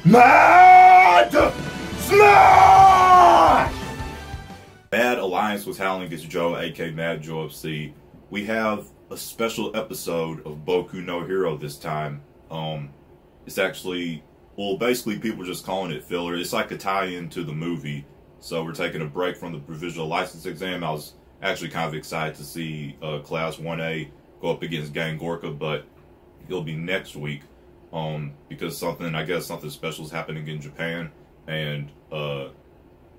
Mad Smash! Bad Alliance was howling against Joe, aka Mad Joe FC. We have a special episode of Boku No Hero this time. It's actually, well, basically people are just calling it filler. It's like a tie-in to the movie. So we're taking a break from the provisional license exam. I was actually kind of excited to see Class 1A go up against Gang Gorka, but it'll be next week. Because I guess something special is happening in Japan, and a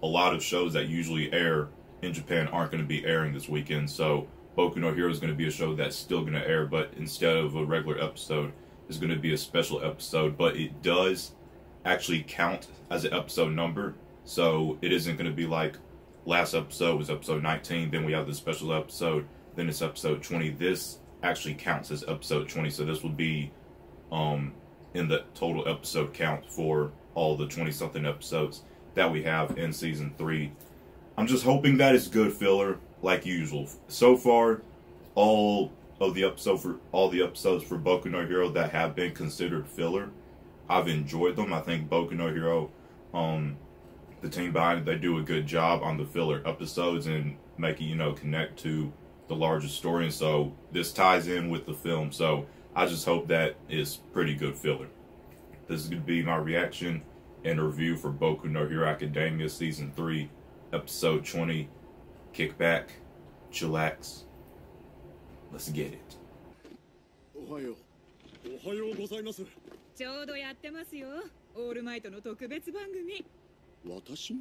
lot of shows that usually air in Japan aren't going to be airing this weekend. So Boku No Hero is going to be a show that's still going to air, but instead of a regular episode, it's going to be a special episode. But it does actually count as an episode number, so it isn't going to be like last episode was episode 19, then we have the special episode, then it's episode 20. This actually counts as episode 20, so this will be in the total episode count for all the 20-something episodes that we have in season 3. I'm just hoping that it's good filler, like usual. So far, all the episodes for Boku No Hero that have been considered filler, I've enjoyed them. I think Boku No Hero, the team behind it, they do a good job on the filler episodes and make it, connect to the larger story. And so this ties in with the film. So I just hope that it's pretty good filler. This is going to be my reaction and review for Boku No Hero Academia Season 3, Episode 20. Kick back, chillax. Let's get it. おはようございます。ちょうどやってますよ。オールマイトの特別番組。私も？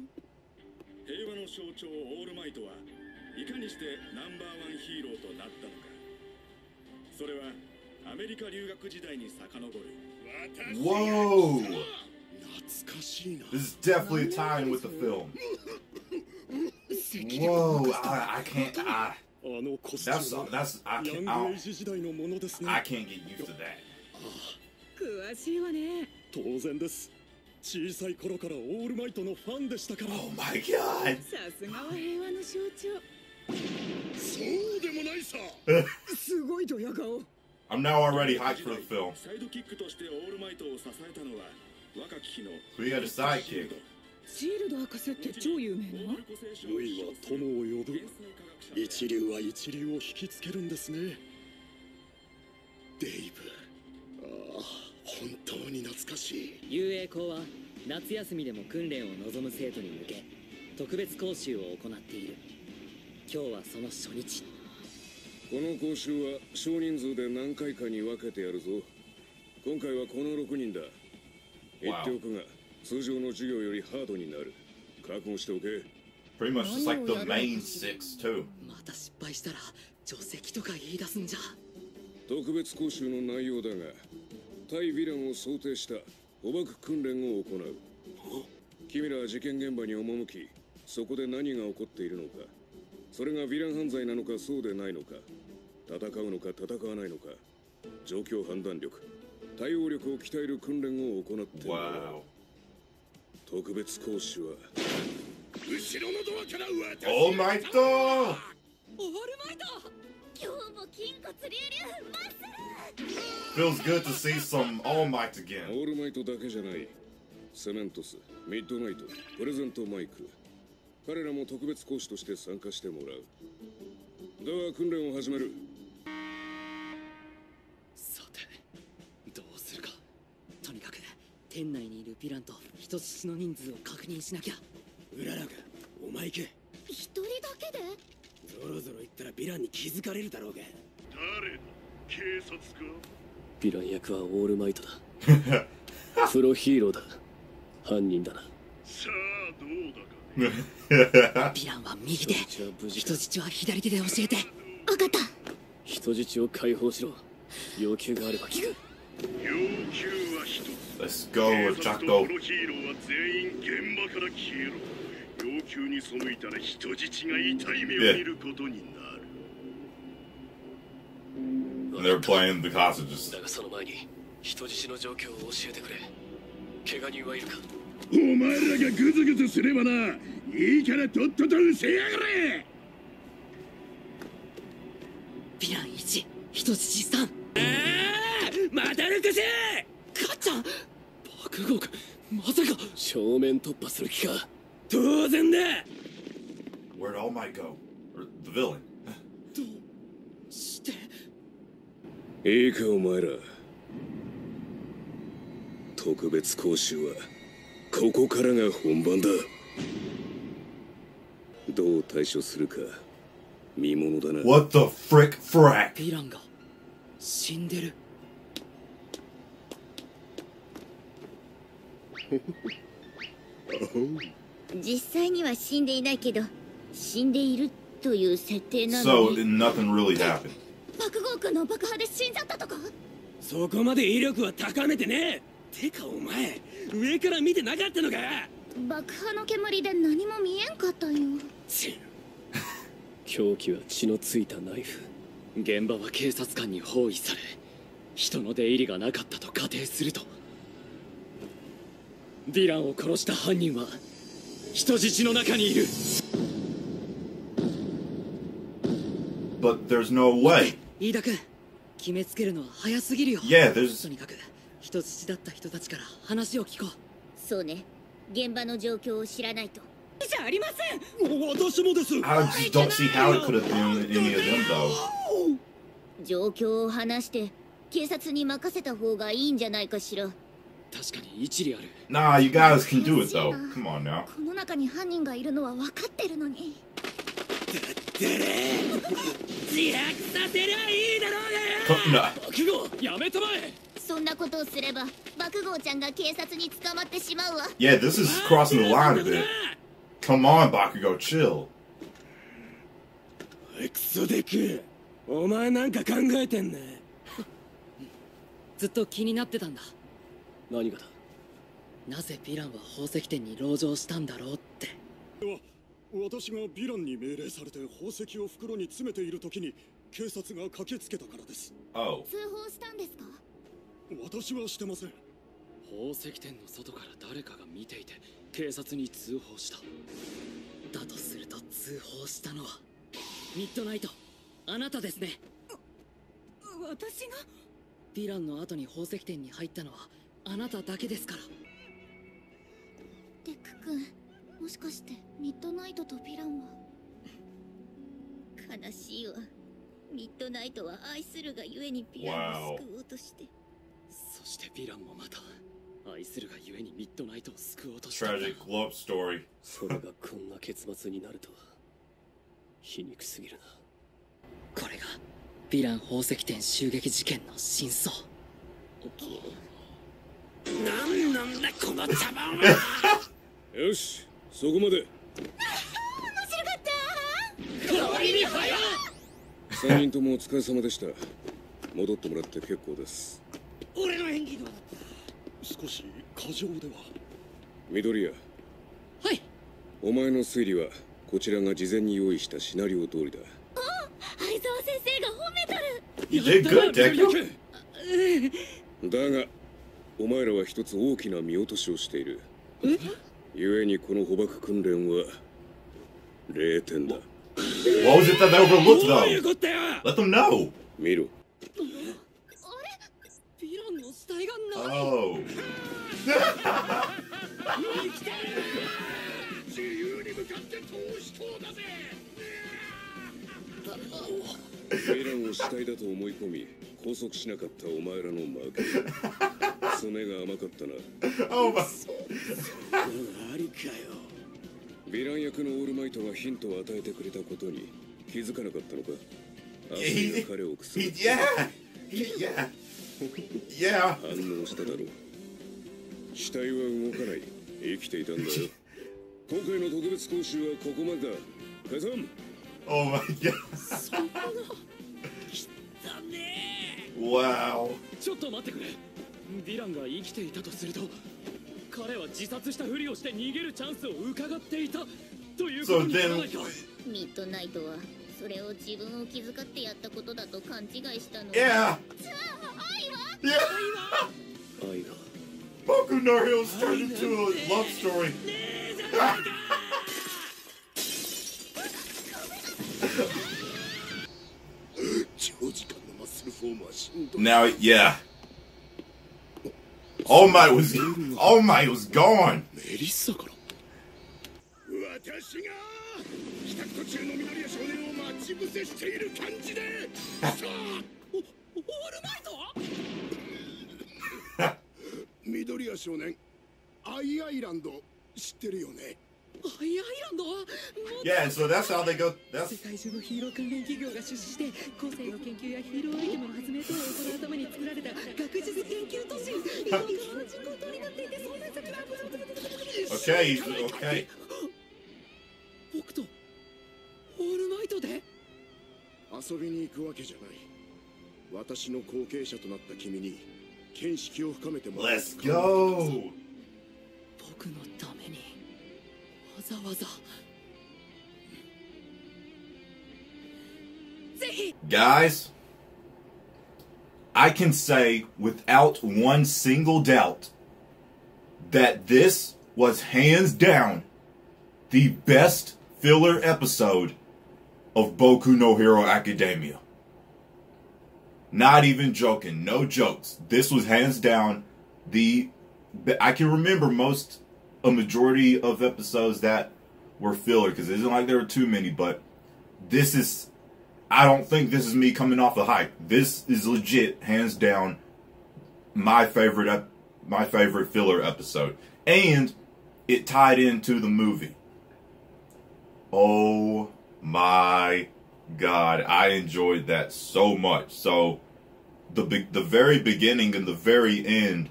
平和の象徴オールマイトはいかにしてナンバーワンヒーローとなったのか。それはアメリカ留学時代に遡る。Whoa! 懐かしいな。 This is definitely tying with the film. Whoa! I can't. I can't get used to that. 詳しいわね。当然です。小さい頃からオールマイトのファンでしたから。 Oh my god! さすがは平和の象徴。そうでもないさ。すごいドヤ顔。 I'm now already hyped for the film. サイドキックとしてオールマイトを支えたのは若き日の。 We had a sidekick. シールド博士って超有名な。無意は友を呼ぶ。一流は一流を引きつけるんですね。デイブ。ああ、本当に懐かしい。遊泳校は夏休みでも訓練を望む生徒に向け特別講習を行っている。今日はその初日。この講習は少人数で何回かに分けてやるぞ。今回はこの6人だ。言っておくが、通常の授業よりハードになる。覚悟しておけ。Pretty much just like the main 6 too. また失敗したら除籍とか言い出すんじゃ。特別講習の内容だが、対ヴィランを想定した捕獲訓練を行う。君らは事件現場に赴き、そこで何が起こっているのか、それがヴィラン犯罪なのかそうでないのか、戦うのか戦わないのか、状況判断力、対応力を鍛える訓練を行っている。Wow. 特別講習は後ろのドアから私。 Oh my god! オールマイト。今日も筋骨隆々マッスル。 Feels good to see some All Might オ again. ールマイトだけじゃない。セメントス、ミッドナイト、プレゼントマイク。彼らも特別講師として参加してもらう。では訓練を始める。さて、どうするか。とにかく店内にいるヴィランと人質の人数を確認しなきゃ。うららが、お前行け。一人だけで？ゾロゾロ言ったらヴィランに気づかれるだろうが。誰だ？警察か？ヴィラン役はオールマイトだ。プロヒーローだ。犯人だな。さあどうだか。ヴィランは右手、人質は左手で教えて。わかった。人質を解放しろ。要求があれば聞く。要求は一つ。 Let's go, 警察と Chaco. プロヒーローは全員現場から消えろ。要求に背いたら人質が痛い目を見ることになる。They're playing the hostages. だがその前に人質の状況を教えてくれ。怪我人はいるか？お前らがグズグズすればな。いいからとっとと失せやがれ。ヴィラン1、人質3。また抜かせ。母ちゃん。爆豪か。まさか正面突破する気か。当然だ。 Where'd All Might go? Or the villain? どうして。いいかお前ら、特別講習はここからが本番だ。どう対処するか見ものだな。 What the frick frack? ヴィランが死んでる。実際には死んでいないけど死んでいるという設定な So のに nothing really happened. 爆豪君の爆破で死んじゃったとか。そこまで威力は高めてねえ。てかお前上から見てなかったのか。爆破の煙で何も見えんかったよ。凶器は血のついたナイフ。現場は警察官に包囲され人の出入りがなかったと仮定すると、ヴィランを殺した犯人は人質の中にいる。 But there's no way. 飯田君、決めつけるのは早すぎるよ。 Yeah, there's... とにかく人質だった人たちから話を聞こう。そうね、現場の状況を知らないと。じゃありません。私もです。 I just don't see how it could have been any of them, though. 状況を話して警察に任せた方がいいんじゃないかしら。確かに一理ある。 Nah, you guys can do it, though. Come on now. この中に犯人がいるのは分かってるのに。自白させりゃいいだろうがよ。 No. 爆豪やめたまえ。そんなことをすれば爆豪ちゃんが警察に捕まってしまうわ。 Yeah, this is crossing the line a bit. Come on, Bakugo, chill. クソデク、お前なんか考えてんね。ずっと気になってたんだ。何がだ。なぜヴィランは宝石店に籠城したんだろうって。私がヴィランに命令されて宝石を袋に詰めている時に警察が駆けつけたからです。 Oh. 通報したんですか。私はしてません。宝石店の外から誰かが見ていて警察に通報した。だとすると通報したのはミッドナイト、あなたですね。私が。ヴィランの後に宝石店に入ったのはあなただけですから。デック君、もしかしてミッドナイトとヴィランは。悲しいわ。ミッドナイトは愛するがゆえにヴィランを救おうとして。そしてヴィランもまた愛するがゆえにミッドナイトを救おうとした。 Tragic love story. それがこんな結末になるとは皮肉すぎるな。これがヴィラン宝石店襲撃事件の真相。なんなんだこの茶番は。よし、そこまで。3人ともお疲れ様でした。戻ってもらって結構です。俺の演技どうだった。少し過剰では。緑谷、はい。お前の推理はこちらが事前に用意したシナリオ通りだ。相沢先生が褒めとる。 You did good, Deku. だがお前らは一つ大きな見落としをしている。故にこの捕獲訓練は0点だ。 What was it that they overlooked, どういう though? ことよ。 Let them know. 見ろ。ヴィランの死体がない。 Oh. 自由に向かって投資塔だぜ。ヴィランを死体だと思い込み拘束しなかったお前らの負け。爪が甘かったな。 Oh my. ありかよ。ヴィラン役のオールマイトがヒントを与えてくれたことに気づかなかったのか。悪意が彼をくすぐって Yeah. Yeah. 反応しただろう。死体は動かない。生きていたんだよ。今回の特別講習はここまでだ。解散。 Oh my god. だね。 Wow. ちょっと待ってくれ。ヴィランが生きていたとすると彼は自殺したふりをして逃げるチャンスを伺っていたということにならないか。ミッドナイトはそれを自分を気遣ってやったことだと勘違いしたの。 Yeah. じゃあ Yeah. 愛が Boku no Hero's turned into a love story. Now, yeah. All Might was gone. メリッサから。私が帰宅途中のミドリア少年を待ち伏せしている感じでさあオールマイトミドリア少年アイアイランド知ってるよね。アイアイランドは Yeah, so that's how they go. 世界中のヒーロー関連企業が出資して後世の研究やヒーローアイテムの発明等を行うために作られた学術研究都市。今川の人口島になっていて、そんな先は Okay, okay. 僕とオールマイトで遊びに行くわけじゃない。私の後継者となった君に見識を深めてもらう。 Let's go. 僕のためにわざわざぜひ Guys, I can say without one single doubt that this was hands down the best filler episode of Boku no Hero Academia. Not even joking, no jokes. This was hands down I can remember a majority of episodes that were filler, because it isn't like there were too many, but I don't think this is me coming off the hype. This is legit, hands down, my favorite filler episode. And it tied into the movie. Oh my God, I enjoyed that so much. So the very beginning and the very end,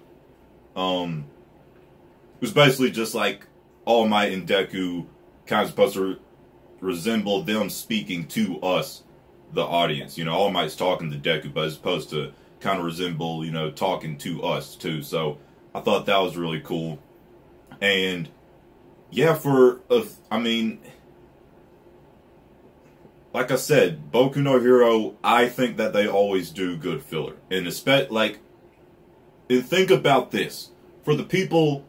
it was basically just like All Might and Deku kind of supposed to resemble them speaking to us, the audience. You know, All Might's talking to Deku, but it's supposed to kind of resemble, you know, talking to us too. So I thought that was really cool. And yeah, I mean, like I said, Boku no Hero, I think that they always do good filler. And and think about this. For the people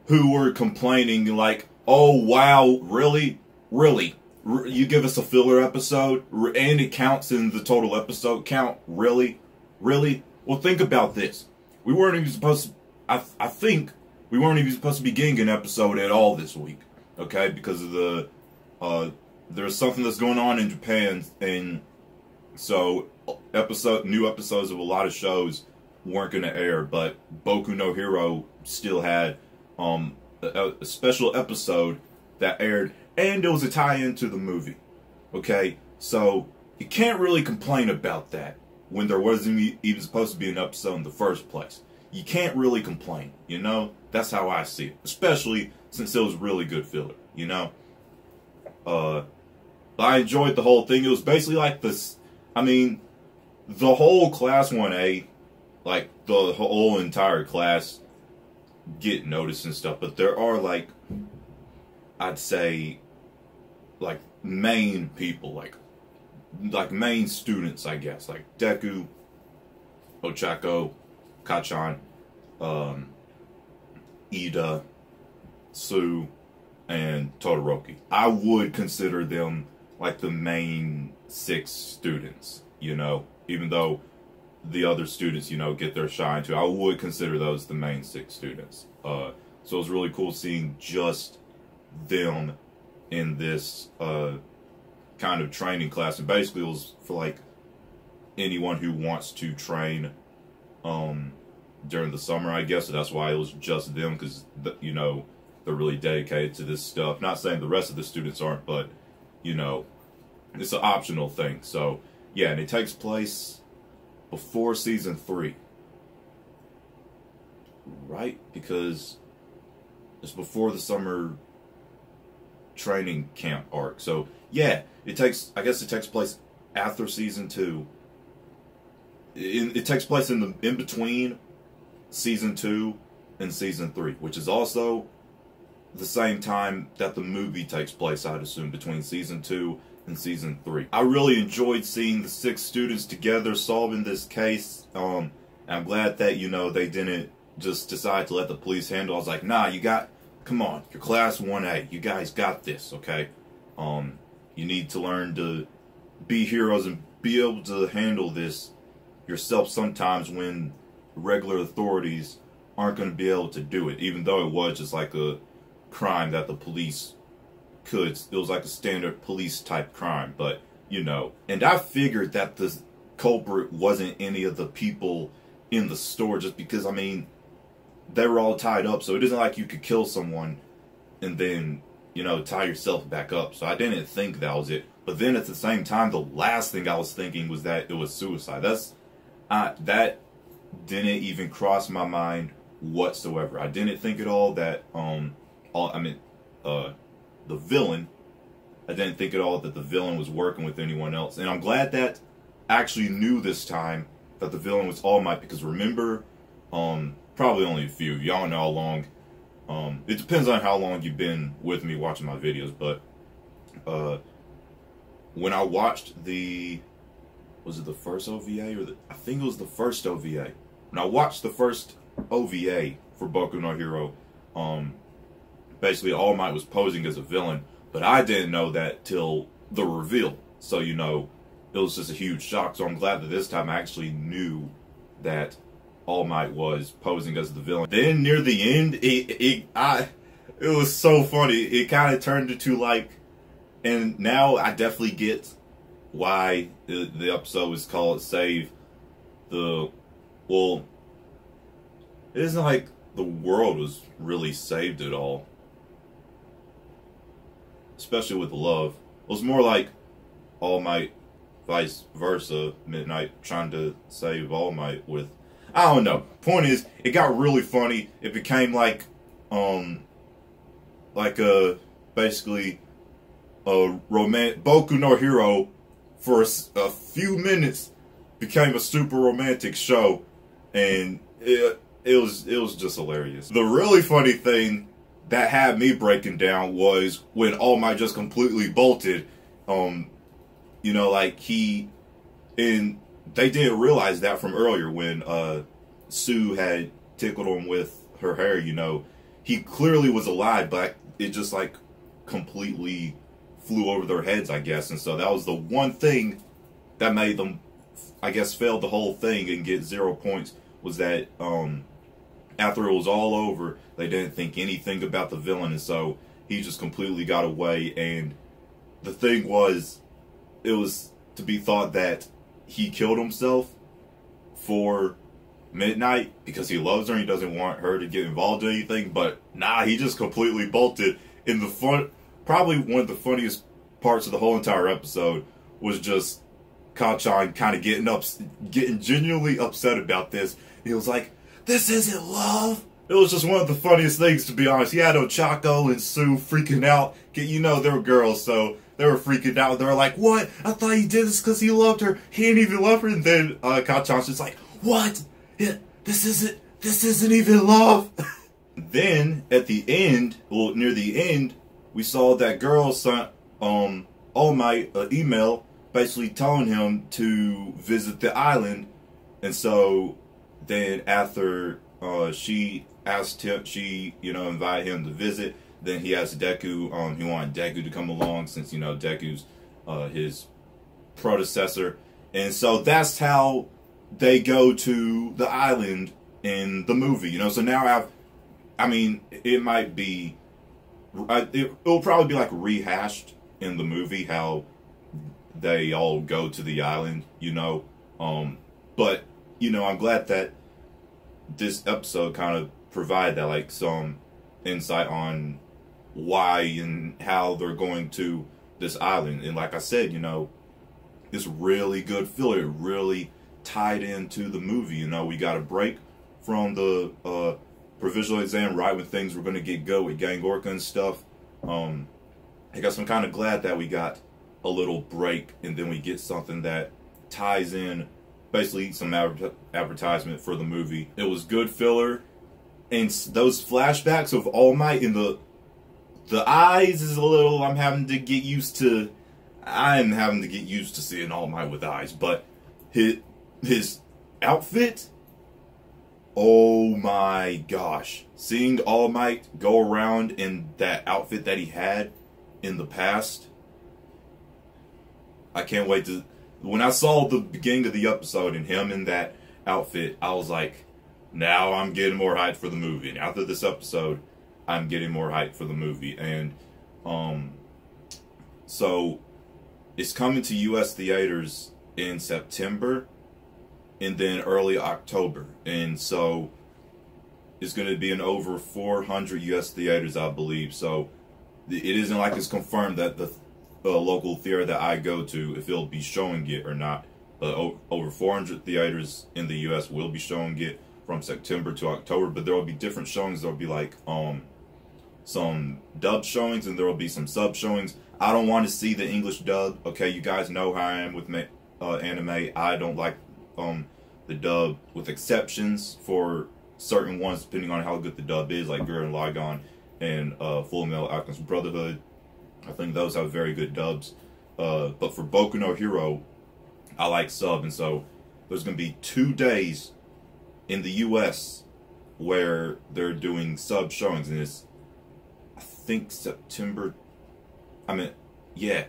who were complaining, like, oh wow, really? Really? You give us a filler episode and it counts in the total episode count? Really? Really? Well, think about this. We weren't even supposed to, I think we weren't even supposed to be getting an episode at all this week. Okay? Because of there's something that's going on in Japan, and so new episodes of a lot of shows weren't going to air, but Boku no Hero still had a special episode that aired, and it was a tie-in to the movie. Okay, so you can't really complain about that when there wasn't even supposed to be an episode in the first place. You can't really complain, you know? That's how I see it, especially since it was really good filler, you know? I enjoyed the whole thing. It was basically like this, I mean, the whole Class 1A, like the whole entire class get noticed and stuff, but there are, like, I'd say, like, main people, like main students, I guess, like Deku, Ochako, Kachan, Ida, Sue, and Todoroki. I would consider them like the main 6 students, you know, even though the other students, you know, get their shine too. I would consider those the main 6 students. So it was really cool seeing just them in this kind of training class. And basically it was for like anyone who wants to train during the summer, I guess. So that's why it was just them, because, you know, they're really dedicated to this stuff. Not saying the rest of the students aren't, but, you know, it's an optional thing. So, yeah, and it takes place before season 3. Right? Because it's before the summer training camp arc. So, yeah, I guess it takes place after season 2. It takes place in between season 2 and season 3, which is also the same time that the movie takes place, I'd assume, between season 2 and season 3. I really enjoyed seeing the 6 students together solving this case. I'm glad that, you know, they didn't just decide to let the police handle it. I was like, nah, come on, you're class 1A. You guys got this, okay? You need to learn to be heroes and be able to handle this yourself sometimes when regular authorities aren't going to be able to do it, even though it was just like a crime that the police could. It was like a standard police type crime, but you know. And I figured that the culprit wasn't any of the people in the store, just because, I mean, they were all tied up, so it isn't like you could kill someone and then, you know, tie yourself back up. So I didn't think that was it. But then at the same time, the last thing I was thinking was that it was suicide. That didn't even cross my mind whatsoever. I didn't think at all that the villain, I didn't think at all that the villain was working with anyone else. And I'm glad that I actually knew this time that the villain was All Might, because remember, probably only a few. Y'all know how long. It depends on how long you've been with me watching my videos, but when I watched was it the first OVA or I think it was the first OVA. When I watched the first OVA for Boku No Hero, basically All Might was posing as a villain, but I didn't know that till the reveal. So, you know, it was just a huge shock. So I'm glad that this time I actually knew that All Might was posing as the villain. Then near the end, it was so funny. It kind of turned into like, and now I definitely get why the episode was called Save the, well, it isn't like the world was really saved at all. Especially with love. It was more like All Might, vice versa, Midnight trying to save All Might with, I don't know. Point is, it got really funny. It became like basically a Boku no Hero for a few minutes became a super romantic show, and it was just hilarious. The really funny thing that had me breaking down was when All Might just completely bolted. You know, like and they didn't realize that from earlier when Sue had tickled him with her hair. You know, he clearly was alive, but it just like completely flew over their heads, I guess. And so that was the one thing that made them, I guess, fail the whole thing and get 0 points, was that after it was all over, they didn't think anything about the villain, and so he just completely got away. And the thing was, it was to be thought that he killed himself for Midnight because he loves her and he doesn't want her to get involved in anything, but nah, he just completely bolted. In the probably one of the funniest parts of the whole entire episode was just Kachan kind of getting genuinely upset about this. He was like, "This isn't love." It was just one of the funniest things, to be honest. He had Ochako and Sue freaking out. You know, they were girls, so they were freaking out. They were like, "What? I thought he did this because he loved her. He didn't even love her." And then Kachan's just like, "What? This isn't even love." Then at the end, well, near the end, we saw that girl sent All Might an email basically telling him to visit the island. And so then after she asked him, invited him to visit, then he asked Deku, he wanted Deku to come along since, you know, Deku's his predecessor. And so that's how they go to the island in the movie, you know. So now it might be, it'll probably be like rehashed in the movie how they all go to the island, you know. But, you know, I'm glad that this episode kind of provided that, like, some insight on why and how they're going to this island. And like I said, you know, it's really good filler. It really tied into the movie. You know, we got a break from the provisional exam right when things were going to get good with Gang Orca and stuff. I guess I'm kind of glad that we got a little break and then we get something that ties in, basically some advertisement for the movie. It was good filler, and those flashbacks of All Might in the eyes is a little, I'm having to get used to seeing All Might with eyes, but his outfit, oh my gosh. Seeing All Might go around in that outfit that he had in the past, I can't wait to... When I saw the beginning of the episode and him in that outfit, I was like, now I'm getting more hyped for the movie. And after this episode, I'm getting more hyped for the movie. And so it's coming to US theaters in September and then early October. And so it's going to be in over 400 US theaters, I believe. So it isn't like it's confirmed that the local theater that I go to, if it'll be showing it or not. But over 400 theaters in the US will be showing it from September to October. But there will be different showings. There will be like some dub showings and there will be some sub showings. I don't want to see the English dub. Okay, you guys know how I am with anime. I don't like the dub, with exceptions for certain ones depending on how good the dub is, like Gurren Lagann and Full Metal Alchemist Brotherhood. I think those have very good dubs. But for Boku No Hero, I like sub, and so there's going to be 2 days in the US where they're doing sub showings, and it's, I think, September. I mean, yeah,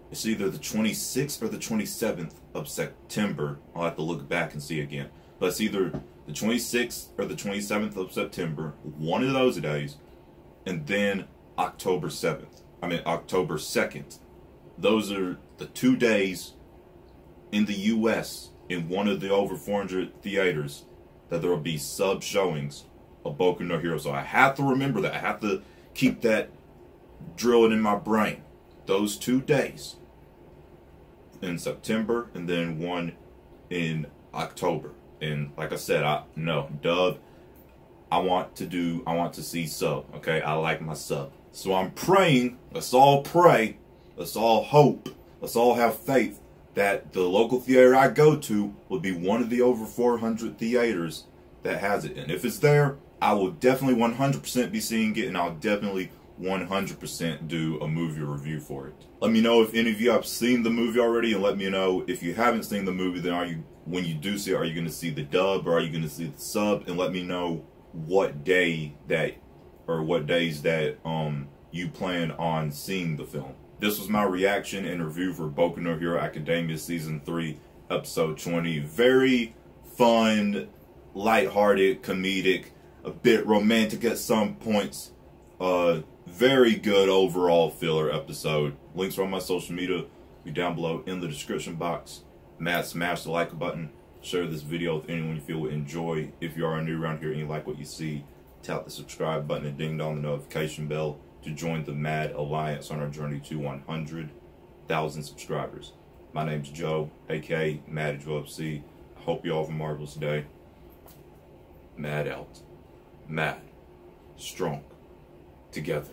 it's either the 26th or the 27th of September. I'll have to look back and see again. But it's either the 26th or the 27th of September, one of those days, and then October 7th. I mean, October 2nd. Those are the 2 days in the US in one of the over 400 theaters that there will be sub showings of Boku no Hero. So I have to remember that. I have to keep that drilled in my brain. Those 2 days in September and then one in October. And like I said, dub. I want to see sub. Okay, I like my sub. So I'm praying. Let's all pray. Let's all hope. Let's all have faith that the local theater I go to will be one of the over 400 theaters that has it. And if it's there, I will definitely 100% be seeing it, and I'll definitely 100% do a movie review for it. Let me know if any of you have seen the movie already, and let me know if you haven't seen the movie, then when you do see it, are you going to see the dub or are you going to see the sub? And let me know what days that you plan on seeing the film. This was my reaction and review for Boku No Hero Academia Season 3, Episode 20. Very fun, lighthearted, comedic, a bit romantic at some points. Very good overall filler episode. Links are on my social media. Be down below in the description box. Smash the like button. Share this video with anyone you feel would enjoy. If you are new around here and you like what you see, tap the subscribe button and ding dong the notification bell to join the Mad Alliance on our journey to 100,000 subscribers. My name's Joe, aka Mad Joe FC. I hope you all have a marvelous day. Mad out. Mad. Strong. Together.